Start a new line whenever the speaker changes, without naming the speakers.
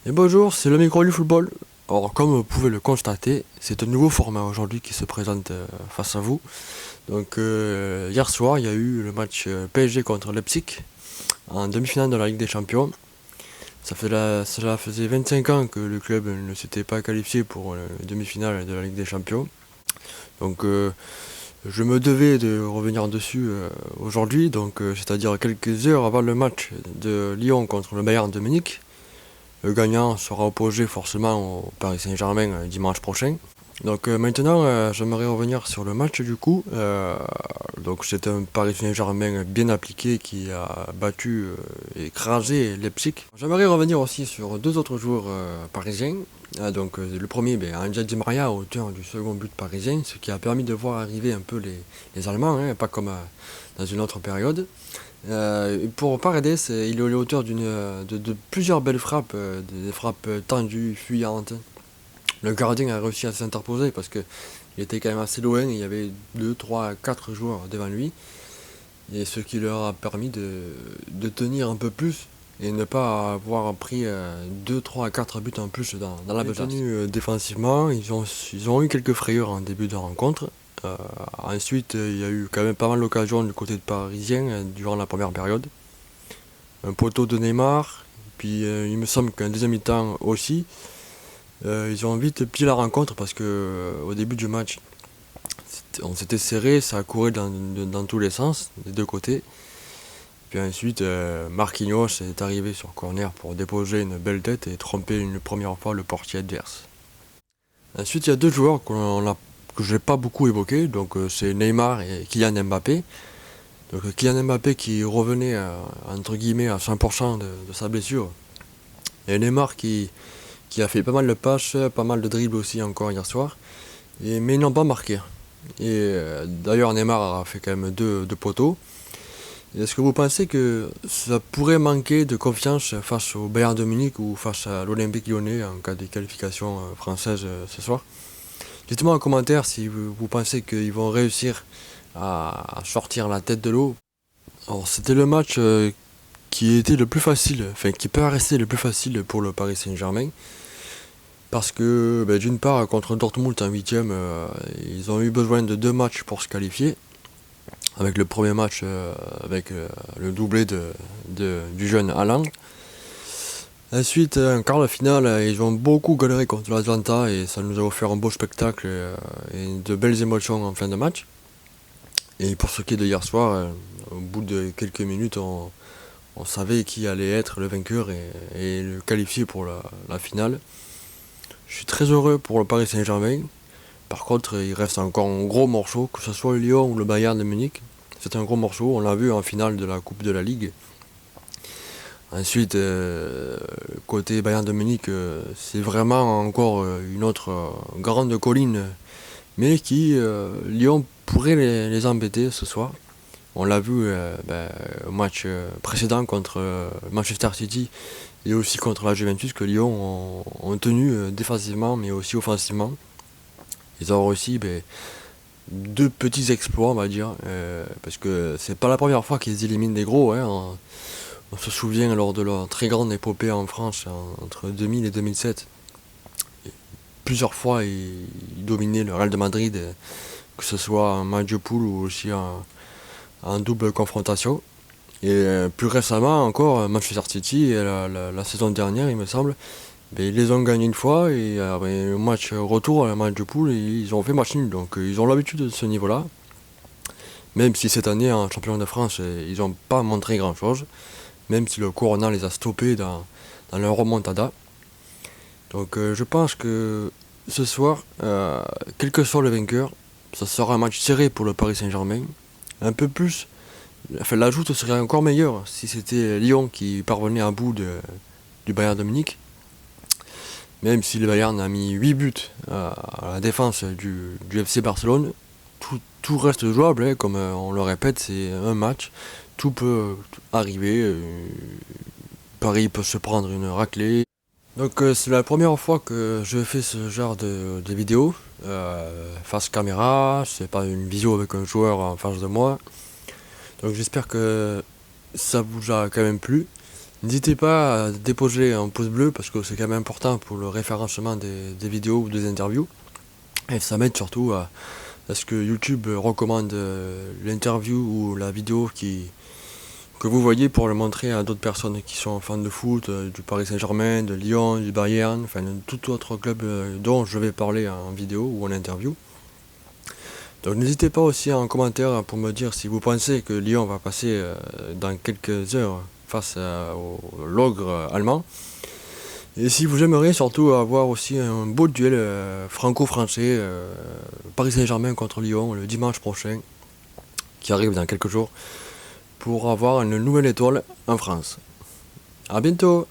Et bonjour, c'est le micro du football. Alors, comme vous pouvez le constater, c'est un nouveau format aujourd'hui qui se présente face à vous. Donc, hier soir, il y a eu le match PSG contre Leipzig en demi-finale de la Ligue des Champions. Cela faisait 25 ans que le club ne s'était pas qualifié pour la demi-finale de la Ligue des Champions. Donc, je me devais de revenir dessus aujourd'hui, c'est-à-dire quelques heures avant le match de Lyon contre le Bayern de Munich. Le gagnant sera opposé forcément au Paris Saint-Germain dimanche prochain. Donc maintenant, j'aimerais revenir sur le match du coup. Donc c'est un Paris Saint-Germain bien appliqué qui a battu et écrasé Leipzig. J'aimerais revenir aussi sur deux autres joueurs parisiens. Le premier, Angel Di Maria, auteur du second but parisien, ce qui a permis de voir arriver un peu les Allemands, hein, pas comme dans une autre période. Pour Paredes, il est l'auteur de plusieurs belles frappes, des frappes tendues, fuyantes. Le gardien a réussi à s'interposer parce que il était quand même assez loin, il y avait 2, 3, 4 joueurs devant lui, et ce qui leur a permis de tenir un peu plus et ne pas avoir pris 2, 3, 4 buts en plus dans la besace. Défensivement, ils ont eu quelques frayeurs en début de rencontre. Ensuite, il y a eu quand même pas mal d'occasions du côté de Parisien durant la première période. Un poteau de Neymar, puis il me semble qu'un deuxième mi-temps aussi. Ils ont vite plié la rencontre parce que au début du match, on s'était serré, ça a couru dans tous les sens, des deux côtés. Puis ensuite, Marquinhos est arrivé sur corner pour déposer une belle tête et tromper une première fois le portier adverse. Ensuite, il y a deux joueurs que je n'ai pas beaucoup évoqués, c'est Neymar et Kylian Mbappé. Donc Kylian Mbappé qui revenait entre guillemets à 100% de sa blessure. Et Neymar qui a fait pas mal de passes, pas mal de dribbles aussi encore hier soir. Mais ils n'ont pas marqué. D'ailleurs Neymar a fait quand même deux poteaux. Est-ce que vous pensez que ça pourrait manquer de confiance face au Bayern de Munich ou face à l'Olympique Lyonnais en cas de qualification française ce soir? Dites-moi en commentaire si vous pensez qu'ils vont réussir à sortir la tête de l'eau. Alors c'était le match qui était le plus facile, enfin qui peut rester le plus facile pour le Paris Saint-Germain. Parce que d'une part contre Dortmund en huitième, ils ont eu besoin de deux matchs pour se qualifier. Avec le premier match avec le doublé du jeune Haaland. Ensuite, en quart de finale, ils ont beaucoup galéré contre l'Atlanta et ça nous a offert un beau spectacle et de belles émotions en fin de match. Et pour ce qui est de hier soir, au bout de quelques minutes, on savait qui allait être le vainqueur et le qualifié pour la finale. Je suis très heureux pour le Paris Saint-Germain. Par contre, il reste encore un gros morceau, que ce soit le Lyon ou le Bayern de Munich. C'est un gros morceau, on l'a vu en finale de la Coupe de la Ligue. Ensuite, côté Bayern de Munich, c'est vraiment encore une autre grande colline, mais Lyon pourrait les embêter ce soir. On l'a vu au match précédent contre Manchester City et aussi contre la Juventus que Lyon ont tenu défensivement mais aussi offensivement. Ils ont réussi deux petits exploits, on va dire, parce que c'est pas la première fois qu'ils éliminent des gros. Hein. On se souvient lors de leur très grande épopée en France entre 2000 et 2007. Plusieurs fois, ils dominaient le Real de Madrid, que ce soit en match de poule ou aussi en double confrontation. Et plus récemment encore, Manchester City, la saison dernière, il me semble, ils les ont gagnés une fois et le match retour, le match de poule, ils ont fait match nul. Donc ils ont l'habitude de ce niveau-là. Même si cette année en championnat de France, ils n'ont pas montré grand-chose. Même si le Corona les a stoppés dans leur remontada. Donc je pense que ce soir, quel que soit le vainqueur, ça sera un match serré pour le Paris Saint-Germain. Un peu plus, enfin la joute serait encore meilleure si c'était Lyon qui parvenait à bout du Bayern de Munich. Même si le Bayern a mis 8 buts à la défense du FC Barcelone, tout reste jouable, hein, comme on le répète, c'est un match, tout peut arriver, Paris peut se prendre une raclée. Donc c'est la première fois que je fais ce genre de vidéo, face caméra, c'est pas une vidéo avec un joueur en face de moi. Donc j'espère que ça vous a quand même plu. N'hésitez pas à déposer un pouce bleu parce que c'est quand même important pour le référencement des vidéos ou des interviews. Et ça m'aide surtout à ce que YouTube recommande l'interview ou la vidéo que vous voyez pour le montrer à d'autres personnes qui sont fans de foot, du Paris Saint-Germain, de Lyon, du Bayern, enfin de tout autre club dont je vais parler en vidéo ou en interview. Donc n'hésitez pas aussi en commentaire pour me dire si vous pensez que Lyon va passer dans quelques heures face au l'ogre allemand. Et si vous aimeriez surtout avoir aussi un beau duel franco-français, Paris Saint-Germain contre Lyon le dimanche prochain, qui arrive dans quelques jours, pour avoir une nouvelle étoile en France. A bientôt!